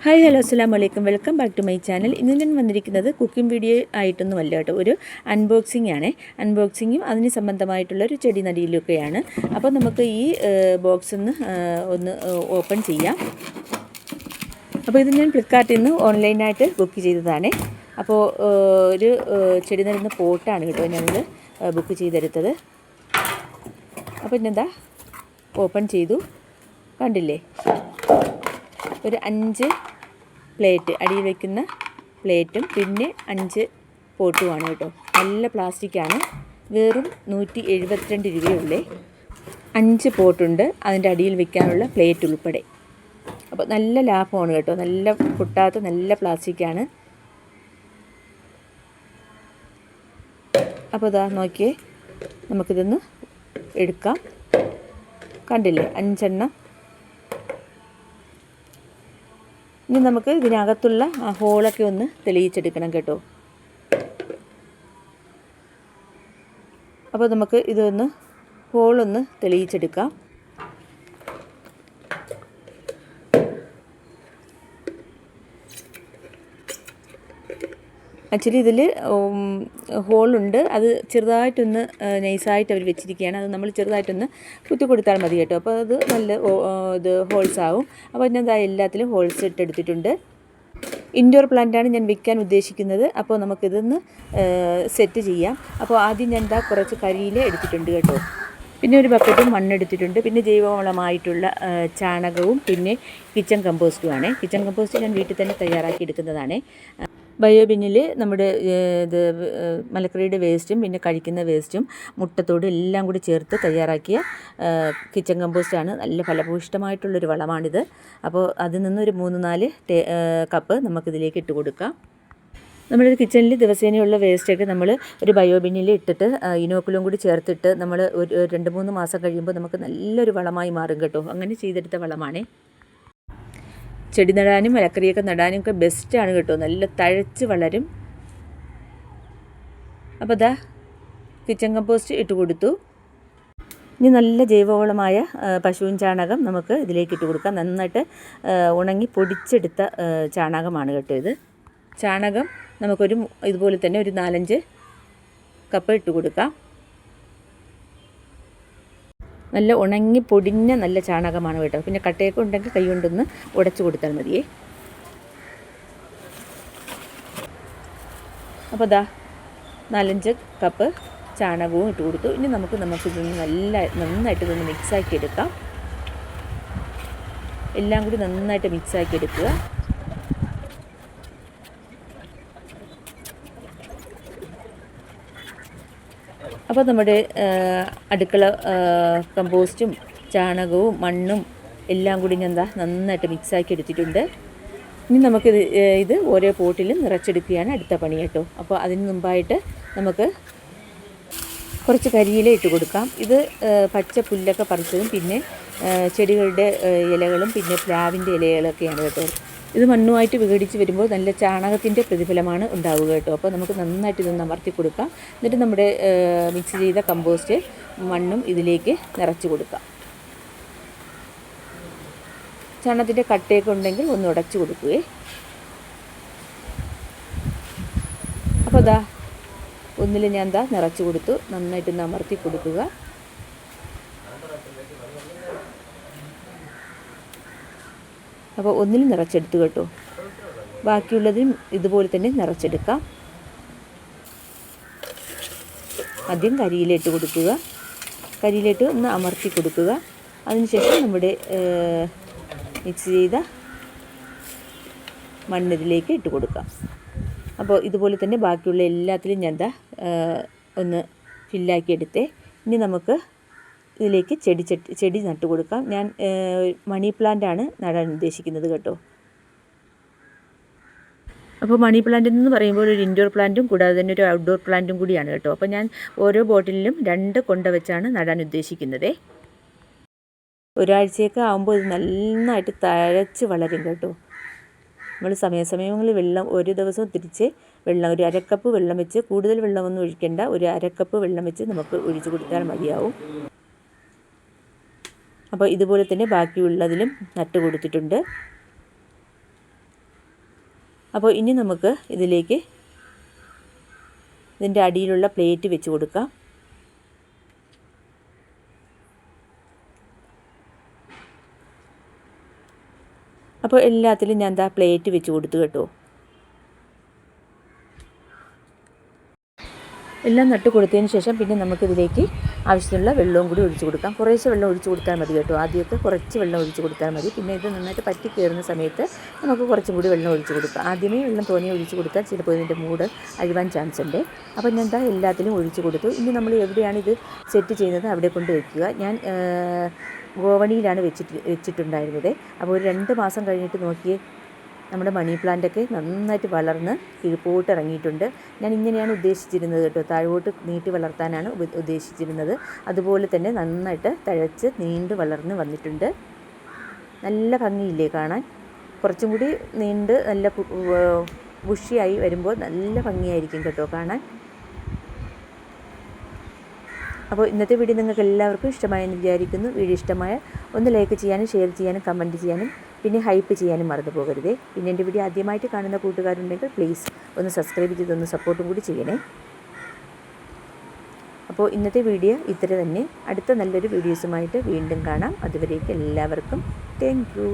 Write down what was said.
Hi hello അസ്സലാമു അലൈക്കും welcome back to my channel. ഇന്ന് ഞാൻ വന്നിരിക്കുന്നത് കുക്കിംഗ് വീഡിയോ ആയിട്ടൊന്നുമല്ല കേട്ടോ, ഒരു അൺബോക്സിംഗ് ആണ്. അൺബോക്സിങ്ങും അതിന് സംബന്ധമായിട്ടുള്ള ഒരു ചെടി നടിയിലൊക്കെയാണ്. അപ്പോൾ നമുക്ക് ഈ ബോക്സ് ഒന്ന് ഓപ്പൺ ചെയ്യാം. അപ്പോൾ ഇത് ഞാൻ ഫ്ലിപ്കാർട്ടിൽ നിന്ന് ഓൺലൈനായിട്ട് ബുക്ക് ചെയ്തതാണ്. അപ്പോൾ ഒരു ചെടി നടുന്ന പോട്ടാണ് കേട്ടോ ഞങ്ങൾ ബുക്ക് ചെയ്തെടുത്തത്. അപ്പോൾ ഇന്നെന്താ ഓപ്പൺ ചെയ്തു, കണ്ടില്ലേ, ഒരു 5 പ്ലേറ്റ് അടിയിൽ വയ്ക്കുന്ന പ്ലേറ്റും പിന്നെ 5 പോട്ടുമാണ് കേട്ടോ. നല്ല പ്ലാസ്റ്റിക്കാണ്, വെറും 172 രൂപയുള്ളേ. 5 പോട്ടുണ്ട്, അതിൻ്റെ അടിയിൽ വയ്ക്കാനുള്ള പ്ലേറ്റ് ഉൾപ്പെടെ. അപ്പോൾ നല്ല ലാഭമാണ് കേട്ടോ, നല്ല പൊട്ടാത്ത നല്ല പ്ലാസ്റ്റിക്കാണ്. അപ്പോൾ ഇതാ നോക്കിയേ, നമുക്കിതൊന്ന് എടുക്കാം. കണ്ടില്ലേ 5 എണ്ണം. ഇനി നമുക്ക് ഇതിനകത്തുള്ള ഹോളൊക്കെ ഒന്ന് തെളിയിച്ചെടുക്കണം കേട്ടോ. അപ്പോൾ നമുക്ക് ഇതൊന്ന് ഹോളൊന്ന് തെളിയിച്ചെടുക്കാം. ആക്ച്വലി ഇതിൽ ഹോളുണ്ട്, അത് ചെറുതായിട്ടൊന്ന് നൈസായിട്ട് അവർ വെച്ചിരിക്കുകയാണ്. അത് നമ്മൾ ചെറുതായിട്ടൊന്ന് കുത്തി കൊടുത്താൽ മതി കേട്ടോ. അപ്പോൾ അത് നല്ല ഇത് ഹോൾസ് ആവും. അപ്പോൾ ഇന്നെന്താ എല്ലാത്തിലും ഹോൾസ് ഇട്ടെടുത്തിട്ടുണ്ട്. ഇൻഡോർ പ്ലാന്റാണ് ഞാൻ വിൽക്കാൻ ഉദ്ദേശിക്കുന്നത്. അപ്പോൾ നമുക്കിതൊന്ന് സെറ്റ് ചെയ്യാം. അപ്പോൾ ആദ്യം ഞാൻ എന്താ കുറച്ച് കരിയില എടുത്തിട്ടുണ്ട് കേട്ടോ. പിന്നെ ഒരു ബക്കറ്റും മണ്ണെടുത്തിട്ടുണ്ട്. പിന്നെ ജൈവവളമായിട്ടുള്ള ചാണകവും പിന്നെ കിച്ചൺ കമ്പോസ്റ്റുമാണ്. കിച്ചൺ കമ്പോസ്റ്റ് ഞാൻ വീട്ടിൽ തന്നെ തയ്യാറാക്കി എടുക്കുന്നതാണ്. ബയോ ബിന്നിൽ നമ്മുടെ ഇത് മലക്കറിയുടെ വേസ്റ്റും പിന്നെ കഴിക്കുന്ന വേസ്റ്റും മുട്ടത്തോടും എല്ലാം കൂടി ചേർത്ത് തയ്യാറാക്കിയ കിച്ചൺ കമ്പോസ്റ്റാണ്. നല്ല ഫലഭൂയിഷ്ടമായിട്ടുള്ളൊരു വളമാണിത്. അപ്പോൾ അതിൽ നിന്നൊരു 3-4 കപ്പ് നമുക്കിതിലേക്ക് ഇട്ട് കൊടുക്കാം. നമ്മുടെ കിച്ചണിൽ ദിവസേനയുള്ള വേസ്റ്റൊക്കെ നമ്മൾ ഒരു ബയോ ബിന്നിൽ ഇട്ടിട്ട് ഇനോക്കുലും കൂടി ചേർത്തിട്ട് നമ്മൾ ഒരു 2-3 മാസം കഴിയുമ്പോൾ നമുക്ക് നല്ലൊരു വളമായി മാറും കേട്ടോ. അങ്ങനെ ചെയ്തെടുത്ത വളമാണ്. ചെടി നടാനും മലക്കറിയൊക്കെ നടാനും ഒക്കെ ബെസ്റ്റാണ് കേട്ടോ, നല്ല തഴച്ച് വളരും. അപ്പോൾ ഇതാ കിച്ചൺ കമ്പോസ്റ്റ് ഇട്ട് കൊടുത്തു. ഇനി നല്ല ജൈവവളമായ പശുവിൻ ചാണകം നമുക്ക് ഇതിലേക്ക് ഇട്ട് കൊടുക്കാം. നന്നായിട്ട് ഉണങ്ങി പൊടിച്ചെടുത്ത ചാണകമാണ് കേട്ടോ ഇത്. ചാണകം നമുക്കൊരു ഇതുപോലെ തന്നെ ഒരു 4-5 കപ്പ് ഇട്ട് കൊടുക്കാം. നല്ല ഉണങ്ങി പൊടിഞ്ഞ നല്ല ചാണകമാണ് കേട്ടോ. പിന്നെ കട്ടയൊക്കെ ഉണ്ടെങ്കിൽ കൈ കൊണ്ടൊന്ന് ഉടച്ചു കൊടുത്താൽ മതിയേ. അപ്പോൾ ദാ 4-5 കപ്പ് ചാണകവും ഇട്ട് കൊടുത്തു. ഇനി നമുക്കിതൊന്ന് നന്നായിട്ട് ഇതൊന്ന് മിക്സാക്കി എടുക്കാം. എല്ലാം കൂടി നന്നായിട്ട് മിക്സാക്കി എടുക്കുക. അപ്പോൾ നമ്മുടെ അടുക്കള കമ്പോസ്റ്റും ചാണകവും മണ്ണും എല്ലാം കൂടി ഞാൻ നന്നായിട്ട് മിക്സാക്കി എടുത്തിട്ടുണ്ട്. ഇനി ഇത് ഓരോ പോട്ടിലും നിറച്ചെടുക്കുകയാണ് അടുത്ത പണി കേട്ടോ. അപ്പോൾ അതിന് മുമ്പായിട്ട് നമുക്ക് കുറച്ച് കരിയില ഇട്ട് കൊടുക്കാം. ഇത് പച്ച പുല്ലൊക്കെ പറിച്ചതും പിന്നെ ചെടികളുടെ ഇലകളും പിന്നെ പ്ലാവിൻ്റെ ഇലകളൊക്കെയാണ് കേട്ടോ. ഇത് മണ്ണുമായിട്ട് വിഘടിച്ച് വരുമ്പോൾ നല്ല ചാണകത്തിൻ്റെ പ്രതിഫലമാണ് ഉണ്ടാവുക കേട്ടോ. അപ്പോൾ നമുക്ക് നന്നായിട്ട് ഇതൊന്ന് അമർത്തി കൊടുക്കാം. എന്നിട്ട് നമ്മുടെ മിക്സ് ചെയ്ത കമ്പോസ്റ്റ് മണ്ണും ഇതിലേക്ക് നിറച്ച് കൊടുക്കാം. ചാണകത്തിൻ്റെ കട്ടയൊക്കെ ഉണ്ടെങ്കിൽ ഒന്ന് ഉടച്ചു കൊടുക്കുകയെ. അപ്പോൾ ഇതാ ഒന്നിൽ ഞാൻ നിറച്ച് കൊടുത്തു. നന്നായിട്ടൊന്ന് അമർത്തി കൊടുക്കുക. അപ്പോൾ ഒന്നിൽ നിറച്ചെടുത്തു കേട്ടോ. ബാക്കിയുള്ളതും ഇതുപോലെ തന്നെ നിറച്ചെടുക്കാം. ആദ്യം കരിയിലിട്ട് കൊടുക്കുക. കരിയിലിട്ട് ഒന്ന് അമർത്തി കൊടുക്കുക. അതിനുശേഷം നമ്മുടെ മിക്സ് ചെയ്ത മണ്ണിതിലേക്ക് ഇട്ട് കൊടുക്കാം. അപ്പോൾ ഇതുപോലെ തന്നെ ബാക്കിയുള്ള എല്ലാത്തിലും ഞാൻ ഒന്ന് ഫില്ലാക്കി എടുത്തേ. ഇനി നമുക്ക് ഇതിലേക്ക് ചെടി നട്ടു കൊടുക്കാം. ഞാൻ മണി പ്ലാന്റാണ് നടാൻ ഉദ്ദേശിക്കുന്നത് കേട്ടോ. അപ്പോൾ മണി പ്ലാന്റ് എന്ന് പറയുമ്പോൾ ഒരു ഇൻഡോർ പ്ലാന്റും കൂടാതെ തന്നെ ഒരു ഔട്ട്ഡോർ പ്ലാന്റും കൂടിയാണ് കേട്ടോ. അപ്പോൾ ഞാൻ ഓരോ ബോട്ടിലും 2 കൊണ്ട വെച്ചാണ് നടാൻ ഉദ്ദേശിക്കുന്നത്. ഒരാഴ്ചയൊക്കെ ആകുമ്പോൾ ഇത് നന്നായിട്ട് തഴച്ച് വളരും കേട്ടോ. നമ്മൾ സമയാസമയങ്ങളിൽ വെള്ളം ഒരു ദിവസം തിരിച്ച് വെള്ളം ഒരു 1/2 കപ്പ് വെള്ളം വെച്ച്, കൂടുതൽ വെള്ളമൊന്നും ഒഴിക്കേണ്ട, ഒരു 1/2 കപ്പ് വെള്ളം വെച്ച് നമുക്ക് ഒഴിച്ചു കൊടുത്താൽ മതിയാവും. അപ്പോൾ ഇതുപോലെ തന്നെ ബാക്കിയുള്ളതിലും നട്ട് കൊടുത്തിട്ടുണ്ട്. അപ്പോൾ ഇനി നമുക്ക് ഇതിലേക്ക് ഇതിൻ്റെ അടിയിലുള്ള പ്ലേറ്റ് വെച്ച് കൊടുക്കാം. അപ്പോൾ എല്ലാത്തിലും ഞാൻ ദാ പ്ലേറ്റ് വെച്ച് കൊടുത്തു കേട്ടോ. എല്ലാം നട്ട് കൊടുത്തതിന് ശേഷം പിന്നെ നമുക്കിതിലേക്ക് ആവശ്യത്തിനുള്ള വെള്ളവും കൂടി ഒഴിച്ച് കൊടുക്കാം. കുറേശ്ശെ വെള്ളം ഒഴിച്ച് കൊടുത്താൽ മതി കേട്ടോ. ആദ്യമൊക്കെ കുറച്ച് വെള്ളം ഒഴിച്ച് കൊടുത്താൽ മതി. പിന്നെ ഇത് നന്നായിട്ട് പറ്റി കയറുന്ന സമയത്ത് നമുക്ക് കുറച്ചും കൂടി വെള്ളം ഒഴിച്ച് കൊടുക്കാം. ആദ്യമേ വെള്ളം തോനെ ഒഴിച്ച് കൊടുത്താൽ ചിലപ്പോൾ ഇതിൻ്റെ മൂട് അഴിവാൻ ചാൻസ് ഉണ്ട്. അപ്പോൾ ഞാൻ എന്താ എല്ലാത്തിലും ഒഴിച്ച് കൊടുത്തു. ഇനി നമ്മൾ എവിടെയാണ് ഇത് സെറ്റ് ചെയ്യുന്നത് അവിടെ കൊണ്ട് വയ്ക്കുക. ഞാൻ ഗോവണിയിലാണ് വെച്ചിട്ടുണ്ടായിരുന്നത്. അപ്പോൾ ഒരു 2 മാസം കഴിഞ്ഞിട്ട് നോക്കിയേ, നമ്മുടെ മണി പ്ലാന്റൊക്കെ നന്നായിട്ട് വളർന്ന് കീഴ്പോട്ട് ഇറങ്ങിയിട്ടുണ്ട്. ഞാൻ ഇങ്ങനെയാണ് ഉദ്ദേശിച്ചിരുന്നത് കേട്ടോ. താഴോട്ട് നീട്ടി വളർത്താനാണ് ഉദ്ദേശിച്ചിരുന്നത്. അതുപോലെ തന്നെ നന്നായിട്ട് തഴച്ച് നീണ്ട് വളർന്ന് വന്നിട്ടുണ്ട്. നല്ല ഭംഗിയില്ലേ കാണാൻ? കുറച്ചും കൂടി നീണ്ട് നല്ല ബുഷിയായി വരുമ്പോൾ നല്ല ഭംഗിയായിരിക്കും കേട്ടോ കാണാൻ. അപ്പോൾ ഇന്നത്തെ വീഡിയോ നിങ്ങൾക്ക് എല്ലാവർക്കും ഇഷ്ടമായെന്ന് വിചാരിക്കുന്നു. വീഡിയോ ഇഷ്ടമായ ഒന്ന് ലൈക്ക് ചെയ്യാനും ഷെയർ ചെയ്യാനും കമൻറ്റ് ചെയ്യാനും പിന്നെ ഹൈപ്പ് ചെയ്യാനും മറന്നു പോകരുതേ. പിന്നെ എൻ്റെ വീഡിയോ ആദ്യമായിട്ട് കാണുന്ന കൂട്ടുകാരുണ്ടെങ്കിൽ പ്ലീസ് ഒന്ന് സബ്സ്ക്രൈബ് ചെയ്തൊന്ന് സപ്പോർട്ടും കൂടി ചെയ്യണേ. അപ്പോൾ ഇന്നത്തെ വീഡിയോ ഇത്ര തന്നെ. അടുത്ത നല്ലൊരു വീഡിയോസുമായിട്ട് വീണ്ടും കാണാം. അതുവരേക്കും എല്ലാവർക്കും താങ്ക് യു.